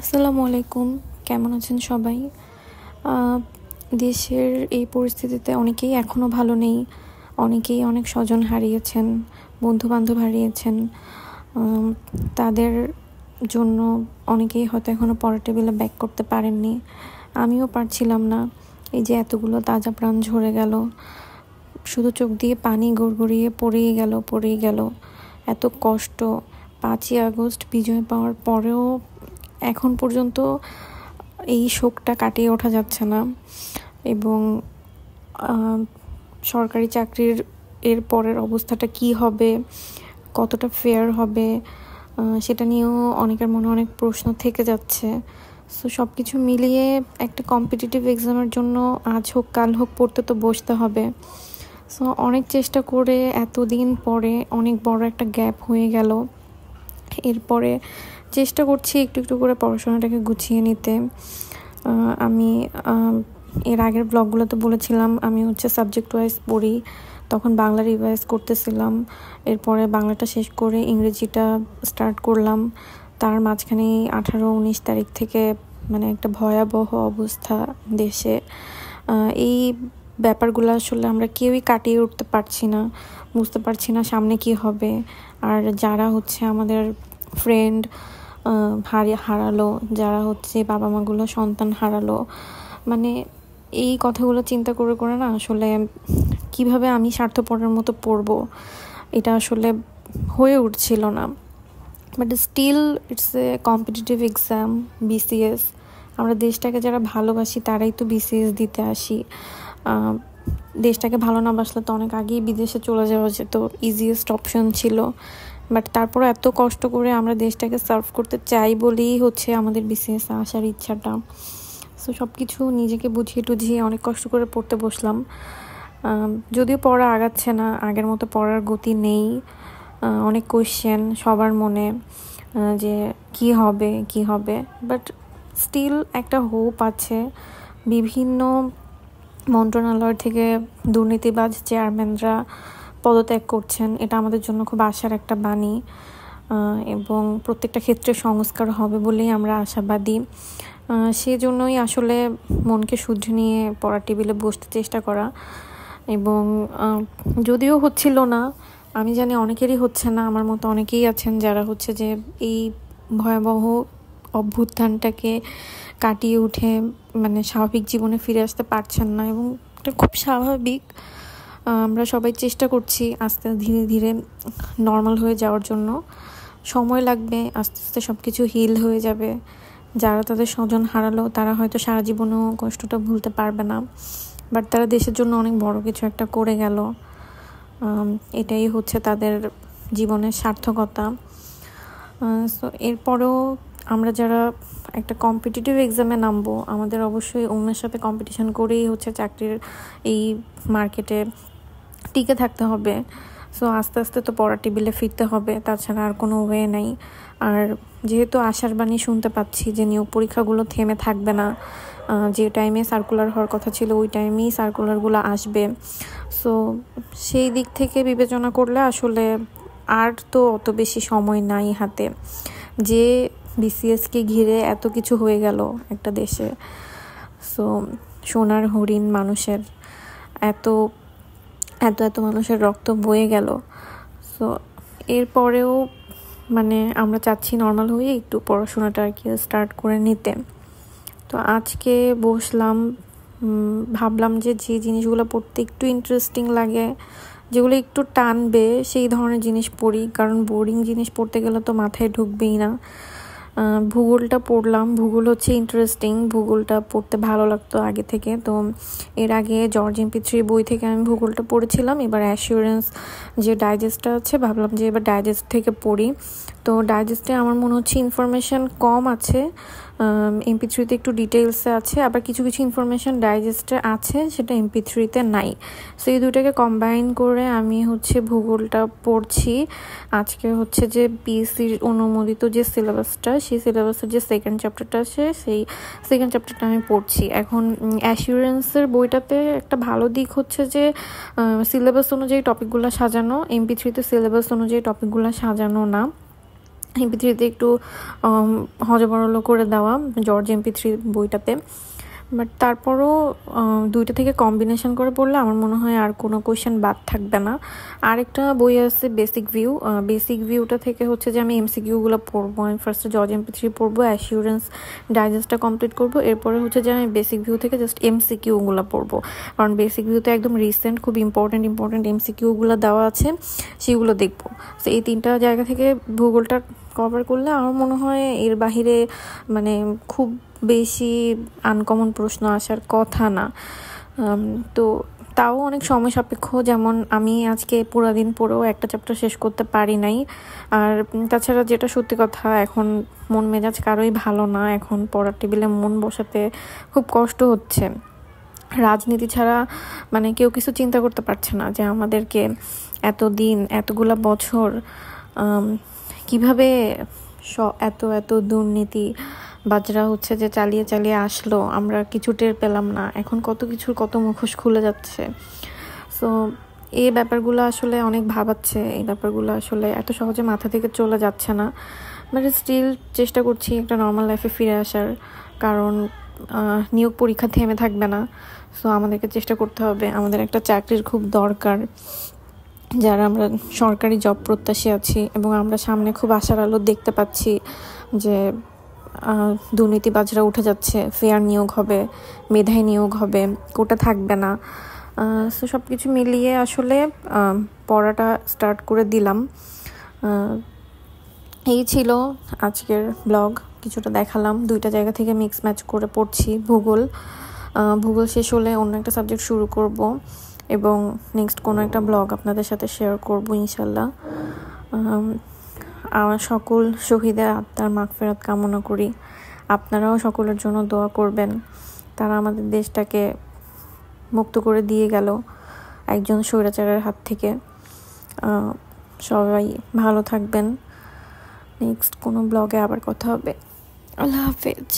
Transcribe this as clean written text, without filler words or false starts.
আসসালামু আলাইকুম। কেমন আছেন সবাই? দেশের এই পরিস্থিতিতে অনেকেই এখনও ভালো নেই। অনেকেই অনেক স্বজন হারিয়েছেন, বন্ধু-বান্ধব হারিয়েছেন। তাদের জন্য অনেকেই হয়তো এখনও পড়ার টেবিলে ব্যাক করতে পারেননি। আমিও পারছিলাম না। এই যে এতগুলো তাজা প্রাণ ঝরে গেল, শুধু চোখ দিয়ে পানি গড়গড়িয়ে পড়েই গেল। এত কষ্ট। 5ই আগস্ট বিজয় পাওয়ার পরেও এখন পর্যন্ত এই শোকটা কাটিয়ে ওঠা যাচ্ছে না। এবং সরকারি চাকরির এর পরের অবস্থাটা কি হবে, কতটা ফেয়ার হবে, সেটা নিয়েও অনেকের মনে অনেক প্রশ্ন থেকে যাচ্ছে। সো সব কিছু মিলিয়ে একটা কম্পিটিটিভ এক্সামের জন্য আজ হোক কাল হোক পড়তে তো বসতে হবে। সো অনেক চেষ্টা করে এতদিন পরে অনেক বড় একটা গ্যাপ হয়ে গেল। এরপরে চেষ্টা করছি একটু একটু করে পড়াশোনাটাকে গুছিয়ে নিতে। আমি এর আগের ব্লগগুলোতে বলেছিলাম আমি সাবজেক্ট ওয়াইজ পড়ি। তখন বাংলা রিভাইজ করতেছিলাম। এরপরে বাংলাটা শেষ করে ইংরেজিটা স্টার্ট করলাম। তার মাঝখানে 18-19 তারিখ থেকে মানে একটা ভয়াবহ অবস্থা দেশে। এই ব্যাপারগুলো আসলে আমরা কেউই কাটিয়ে উঠতে পারছি না, বুঝতে পারছি না সামনে কি হবে। আর যারা আমাদের ফ্রেন্ড হারালো, যারা বাবা মাগুলো সন্তান হারালো, মানে এই কথাগুলো চিন্তা করে করে না আসলে কিভাবে আমি স্বার্থপরের মতো পড়বো এটা আসলে হয়ে উঠছিল না। But still it's a competitive exam, BCS. আমরা দেশটাকে যারা ভালোবাসি তারাই তো বিসিএস দিতে আসি। দেশটাকে ভালো না বাসলে তো অনেক আগেই বিদেশে চলে যাওয়া যেত, ইজিয়েস্ট অপশন ছিল। বাট তারপরে এত কষ্ট করে আমরা দেশটাকে সার্ভ করতে চাই বলেই আমাদের বিসিএস আসার ইচ্ছাটা। সো সব কিছু নিজেকে বুঝিয়ে টুঝিয়ে অনেক কষ্ট করে পড়তে বসলাম। যদিও পড়া আগাচ্ছে না, আগের মতো পড়ার গতি নেই। অনেক কোয়েশ্চেন সবার মনে যে কি হবে। বাট স্টিল একটা হোপ আছে। বিভিন্ন মন্ত্রণালয় থেকে দুর্নীতিবাজ চেয়ারম্যানরা পদত্যাগ করছেন, এটা আমাদের জন্য খুব আশার একটা বাণী। এবং প্রত্যেকটা ক্ষেত্রে সংস্কার হবে বলেই আমরা আশাবাদী। সেজন্যই আসলে মনকে শুধরে নিয়ে পড়ার টেবিলে বসতে চেষ্টা করা। এবং যদিও হচ্ছিল না, আমি জানি অনেকেরই হচ্ছে না, আমার মতো অনেকেই আছেন যারা যে এই ভয়াবহ অভ্যুত্থানটাকে কাটিয়ে উঠে মানে স্বাভাবিক জীবনে ফিরে আসতে পারছেন না। এবং এটা খুব স্বাভাবিক। আমরা সবাই চেষ্টা করছি আস্তে ধীরে ধীরে নর্মাল হয়ে যাওয়ার জন্য। সময় লাগবে, আস্তে আস্তে সব কিছু হিল হয়ে যাবে। যারা তাদের স্বজন হারালো তারা হয়তো সারা জীবনেও কষ্টটা ভুলতে পারবে না, বাট তারা দেশের জন্য অনেক বড় কিছু একটা করে গেল। এটাই তাদের জীবনের সার্থকতা। সো এরপরেও আমরা যারা একটা কম্পিটিটিভ এক্সামে নামবো, আমাদের অবশ্যই অন্যের সাথে কম্পিটিশন করেই চাকরির এই মার্কেটে টিকে থাকতে হবে। সো আস্তে আস্তে তো পড়ার টেবিলে ফিরতে হবে, তাছাড়া আর কোনো ওয়ে নাই। আর যেহেতু আশার বাণী শুনতে পাচ্ছি যে নিয়োগ পরীক্ষাগুলো থেমে থাকবে না, যে টাইমে সার্কুলার হওয়ার কথা ছিল ওই টাইমেই সার্কুলারগুলো আসবে। সো সেই দিক থেকে বিবেচনা করলে আসলে আর তো অত বেশি সময় নাই হাতে, যে বিসিএসকে ঘিরে এত কিছু হয়ে গেল একটা দেশে। সো সোনার হরিণ মানুষের এত এত এত মানুষের রক্ত বয়ে গেল। সো এরপরেও মানে আমরা চাচ্ছি নর্মাল হয়ে একটু পড়াশোনাটা আর কি স্টার্ট করে নিতে। তো আজকে বসলাম, ভাবলাম যে জিনিসগুলো পড়তে একটু ইন্টারেস্টিং লাগে, যেগুলো একটু টানবে সেই ধরনের জিনিস পড়ি, কারণ বোরিং জিনিস পড়তে গেলে তো মাথায় ঢুকবেই না। ভূগোলটা পড়লাম, ভূগোল ইন্টারেস্টিং, ভূগোলটা পড়তে ভালো লাগতো আগে থেকে। তো এর আগে জর্জ MP3 বই থেকে আমি ভূগোলটা পড়েছিলাম। এবার অ্যাসিওরেন্স যে ডাইজেস্টটা আছে, ভাবলাম যে এবার ডাইজেস্ট থেকে পড়ি। তো ডাইজেস্টে আমার মনে ইনফরমেশান কম আছে, MP3-তে একটু ডিটেলসে আছে, আবার কিছু কিছু ইনফরমেশান ডাইজেস্টে আছে সেটা MP3-তে নাই। সো এই দুটাকে কম্বাইন করে আমি ভূগোলটা পড়ছি। আজকে যে পিএসসির অনুমোদিত যে সিলেবাসটা, সেই সিলেবাসের যে সেকেন্ড চ্যাপ্টারটা আছে সেই সেকেন্ড চ্যাপ্টারটা আমি পড়ছি। এখন অ্যাসিওরেন্সের বইটাতে একটা ভালো দিক যে সিলেবাস অনুযায়ী টপিকগুলো সাজানো, MP3-তে সিলেবাস অনুযায়ী টপিকগুলো সাজানো না। MP3-তে একটু হজবরল করে দেওয়া জর্জ MP3 বইটাতে। বাট তারপরও দুইটা থেকে কম্বিনেশন করে পড়লে আমার মনে হয় আর কোনো কোয়েশ্চেন বাদ থাকবে না। আরেকটা বই আছে বেসিক ভিউ। বেসিক ভিউটা থেকে হচ্ছে যে আমি MCQ-গুলো পড়বো। আমি ফার্স্টে জর্জ MP3 পড়বো, অ্যাসিউরেন্স ডাইজেস্টটা কমপ্লিট করবো, এরপরে হচ্ছে যে আমি বেসিক ভিউ থেকে জাস্ট MCQ-গুলো পড়বো। কারণ বেসিক ভিউতে একদম রিসেন্ট খুব ইম্পর্টেন্ট MCQ-গুলো দেওয়া আছে, সেগুলো দেখবো। তো এই 3টা জায়গা থেকে ভূগোলটা কভার করলে আমার মনে হয় এর বাহিরে মানে খুব বেশি আনকমন প্রশ্ন আসার কথা না। তো তাও অনেক সময় সাপেক্ষ, যেমন আমি আজকে পুরো দিন পড়েও একটা চ্যাপ্টার শেষ করতে পারি নাই। আর তাছাড়া যেটা সত্যি কথা, এখন মন মেজাজ কারোই ভালো না, এখন পড়ার টেবিলে মন বসাতে খুব কষ্ট হচ্ছে। রাজনীতি ছাড়া মানে কেউ কিছু চিন্তা করতে পারছে না যে আমাদেরকে এতদিন এতগুলা বছর কিভাবে এত এত দুর্নীতি বাজরা হচ্ছে যে চালিয়ে চালিয়ে আসলো, আমরা কিছু টের পেলাম না। এখন কত কিছুর কত মুখোশ খুলে যাচ্ছে। সো এই ব্যাপারগুলো আসলে অনেক ভাবাচ্ছে। এই ব্যাপারগুলো আসলে এত সহজে মাথা থেকে চলে যাচ্ছে না। বাট স্টিল চেষ্টা করছি একটা নর্মাল লাইফে ফিরে আসার, কারণ নিয়োগ পরীক্ষা থেমে থাকবে না। সো আমাদেরকে চেষ্টা করতে হবে, আমাদের একটা চাকরির খুব দরকার যারা আমরা সরকারি জব প্রত্যাশী আছি, এবং আমরা সামনে খুব আশার আলো দেখতে পাচ্ছি যে দুর্নীতিবাজরা উঠে যাচ্ছে, ফেয়ার নিয়োগ হবে, মেধায় নিয়োগ হবে, কোটা থাকবে না। সো সব কিছু মিলিয়ে আসলে পড়াটা স্টার্ট করে দিলাম। এই ছিল আজকের ব্লগ, কিছুটা দেখালাম, 2টা জায়গা থেকে মিক্স ম্যাচ করে পড়ছি। ভূগোল শেষ হলে অন্য একটা সাবজেক্ট শুরু করব, এবং নেক্সট কোনো একটা ব্লগ আপনাদের সাথে শেয়ার করব ইনশাল্লাহ। আমার সকল শহীদের আত্মার মাগফিরাত কামনা করি। আপনারাও সকলের জন্য দোয়া করবেন, তারা আমাদের দেশটাকে মুক্ত করে দিয়ে গেল একজন স্বৈরাচারের হাত থেকে। সবাই ভালো থাকবেন। নেক্সট কোনো ব্লগে আবার কথা হবে। আল্লাহ হাফেজ।